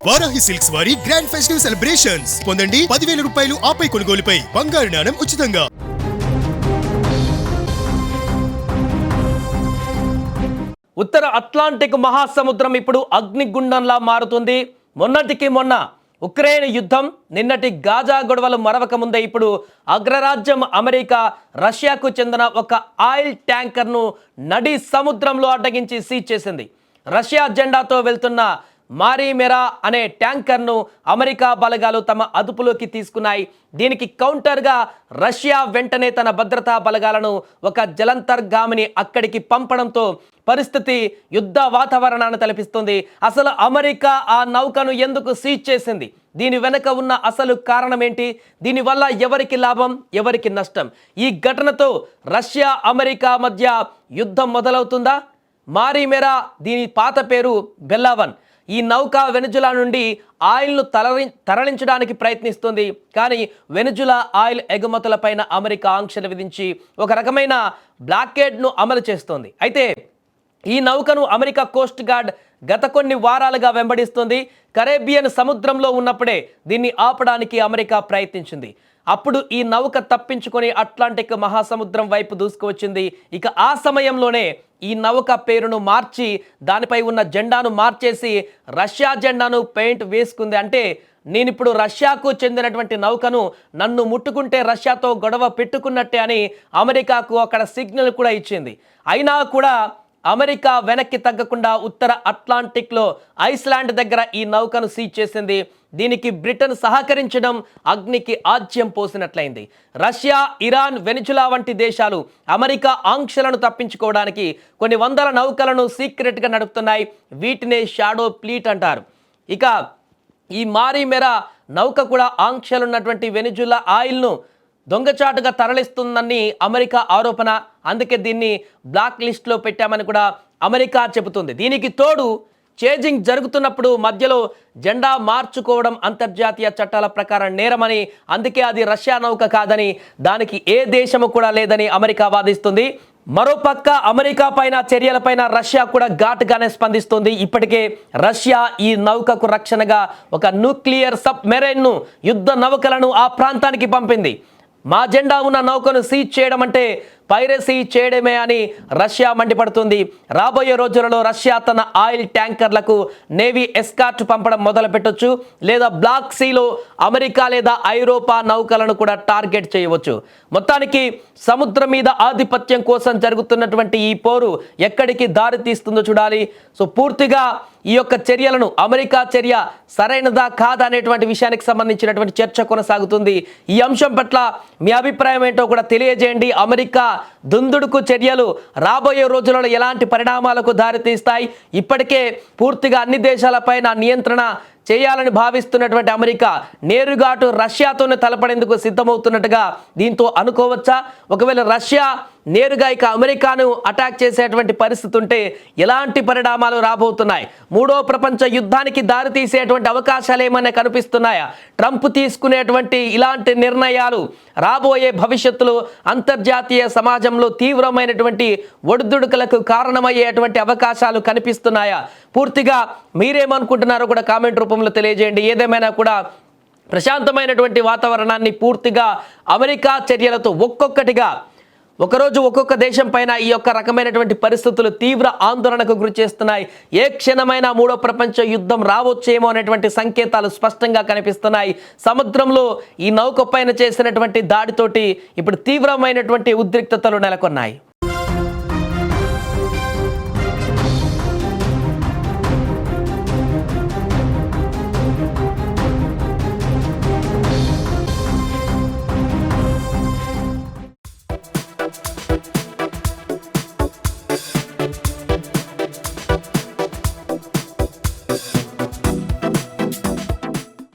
Varahi silks వారి grand festive celebrations పొందండి 10,000 రూపాయలు ఆపై కొనుగోలుపై బంగారు నాణెం ఉచితంగా. ఉత్తర అట్లాంటిక్ మహాసముద్రం ఇప్పుడు అగ్నిగుండంలా మారుతుంది. మొన్నటికి మొన్న ఉక్రెయిన్ యుద్ధం, నిన్నటి గాజా గొడవలు మరవక ముందే ఇప్పుడు అగ్రరాజ్యం అమెరికా రష్యాకు చెందిన ఒక ఆయిల్ ట్యాంకర్ను నడి సముద్రంలో అడ్డగించి సీజ్ చేసింది. రష్యా జెండాతో వెళ్తున్న మారీమెరా అనే ట్యాంకర్ను అమెరికా బలగాలు తమ అదుపులోకి తీసుకున్నాయి. దీనికి కౌంటర్గా రష్యా వెంటనే తన భద్రతా బలగాలను ఒక జలంతర్గామిని అక్కడికి పంపడంతో పరిస్థితి యుద్ధ వాతావరణాన్ని తలపిస్తుంది. అసలు అమెరికా ఆ నౌకను ఎందుకు సీజ్ చేసింది? దీని వెనుక ఉన్న అసలు కారణం ఏంటి? దీనివల్ల ఎవరికి లాభం, ఎవరికి నష్టం? ఈ ఘటనతో రష్యా అమెరికా మధ్య యుద్ధం మొదలవుతుందా? మారీమెరా, దీని పాత పేరు బెల్లావన్, ఈ నౌక వెనుజులా నుండి ఆయిల్ను తరలించడానికి ప్రయత్నిస్తుంది. కానీ వెనుజులా ఆయిల్ ఎగుమతులపైన అమెరికా ఆంక్షలు విధించి ఒక రకమైన బ్లాకేడ్ను అమలు చేస్తోంది. అయితే ఈ నౌకను అమెరికా కోస్ట్ గార్డ్ గత కొన్ని వారాలుగా వెంబడిస్తుంది. కరేబియన్ సముద్రంలో ఉన్నప్పుడే దీన్ని ఆపడానికి అమెరికా ప్రయత్నించింది. అప్పుడు ఈ నౌక తప్పించుకొని అట్లాంటిక్ మహాసముద్రం వైపు దూసుకువచ్చింది. ఇక ఆ సమయంలోనే ఈ నౌక పేరును మార్చి దానిపై ఉన్న జెండాను మార్చేసి రష్యా జెండాను పెయింట్ వేసుకుంది. అంటే నేను ఇప్పుడు రష్యాకు చెందినటువంటి నౌకను నన్ను ముట్టుకుంటే రష్యాతో గొడవ పెట్టుకున్నట్టే అని అమెరికాకు అక్కడ సిగ్నల్ కూడా ఇచ్చింది. అయినా కూడా అమెరికా వెనక్కి తగ్గకుండా ఉత్తర అట్లాంటిక్లో ఐస్లాండ్ దగ్గర ఈ నౌకను సీజ్ చేసింది. దీనికి బ్రిటన్ సహకరించడం అగ్నికి ఆజ్యం పోసినట్లయింది. రష్యా, ఇరాన్, వెనిజులా వంటి దేశాలు అమెరికా ఆంక్షలను తప్పించుకోవడానికి కొన్ని వందల నౌకలను సీక్రెట్గా నడుపుతున్నాయి. వీటినే షాడో ఫ్లీట్ అంటారు. ఇక ఈ మారీమెరా నౌక కూడా ఆంక్షలున్నటువంటి వెనిజులా ఆయిల్ను దొంగచాటుగా తరలిస్తుందని అమెరికా ఆరోపణ. అందుకే దీన్ని బ్లాక్ లిస్ట్లో పెట్టామని కూడా అమెరికా చెబుతుంది. దీనికి తోడు చేజింగ్ జరుగుతున్నప్పుడు మధ్యలో జెండా మార్చుకోవడం అంతర్జాతీయ చట్టాల ప్రకారం నేరమని, అందుకే అది రష్యా నౌక కాదని, దానికి ఏ దేశము కూడా లేదని అమెరికా వాదిస్తుంది. మరోపక్క అమెరికా పైన చర్యలపైన రష్యా కూడా ఘాటుగానే స్పందిస్తుంది. ఇప్పటికే రష్యా ఈ నౌకకు రక్షణగా ఒక న్యూక్లియర్ సబ్మెరైన్ను, యుద్ధ నౌకలను ఆ ప్రాంతానికి పంపింది. మా జెండా ఉన్న నౌకను సీజ్ చేయడం అంటే పైరసీ చేయడమే అని రష్యా మండిపడుతుంది. రాబోయే రోజులలో రష్యా తన ఆయిల్ ట్యాంకర్లకు నేవీ ఎస్కార్ట్ పంపడం మొదలు పెట్టొచ్చు, లేదా బ్లాక్ సీలో అమెరికా లేదా ఐరోపా నౌకలను కూడా టార్గెట్ చేయవచ్చు. మొత్తానికి సముద్రం మీద ఆధిపత్యం కోసం జరుగుతున్నటువంటి ఈ పోరు ఎక్కడికి దారి తీస్తుందో చూడాలి. సో పూర్తిగా ఈ యొక్క చర్యలను, అమెరికా చర్య సరైనదా కాదా అనేటువంటి విషయానికి సంబంధించినటువంటి చర్చ కొనసాగుతుంది. ఈ అంశం పట్ల మీ అభిప్రాయం ఏంటో కూడా తెలియజేయండి. అమెరికా దుందుడుకు చర్యలు రాబోయే రోజులలో ఎలాంటి పరిణామాలకు దారితీస్తాయి? ఇప్పటికే పూర్తిగా అన్ని దేశాలపైన నియంత్రణ చేయాలని భావిస్తున్నటువంటి అమెరికా నేరుగా అటు రష్యాతోనే తలపడేందుకు సిద్ధమవుతున్నట్టుగా దీంతో అనుకోవచ్చా? ఒకవేళ రష్యా నేరుగా ఇక అమెరికాను అటాక్ చేసేటువంటి పరిస్థితి ఉంటే ఎలాంటి పరిణామాలు రాబోతున్నాయి? మూడో ప్రపంచ యుద్ధానికి దారితీసేటువంటి అవకాశాలు ఏమైనా కనిపిస్తున్నాయా? ట్రంప్ తీసుకునేటువంటి ఇలాంటి నిర్ణయాలు రాబోయే భవిష్యత్తులో అంతర్జాతీయ సమాజంలో తీవ్రమైనటువంటి ఒడిదుడుకులకు కారణమయ్యేటువంటి అవకాశాలు కనిపిస్తున్నాయా? పూర్తిగా మీరేమనుకుంటున్నారో కూడా కామెంట్ రూపంలో తెలియజేయండి. ఏదేమైనా కూడా ప్రశాంతమైనటువంటి వాతావరణాన్ని పూర్తిగా అమెరికా చర్యలతో ఒక్కొక్కటిగా ఒకరోజు ఒక్కొక్క దేశం పైన ఈ యొక్క రకమైనటువంటి పరిస్థితులు తీవ్ర ఆందోళనకు గురి చేస్తున్నాయి. ఏ క్షణమైనా మూడో ప్రపంచ యుద్ధం రావచ్చేమో అనేటువంటి సంకేతాలు స్పష్టంగా కనిపిస్తున్నాయి. సముద్రంలో ఈ నౌక పైన చేసినటువంటి దాడితోటి ఇప్పుడు తీవ్రమైనటువంటి ఉద్రిక్తతలు నెలకొన్నాయి.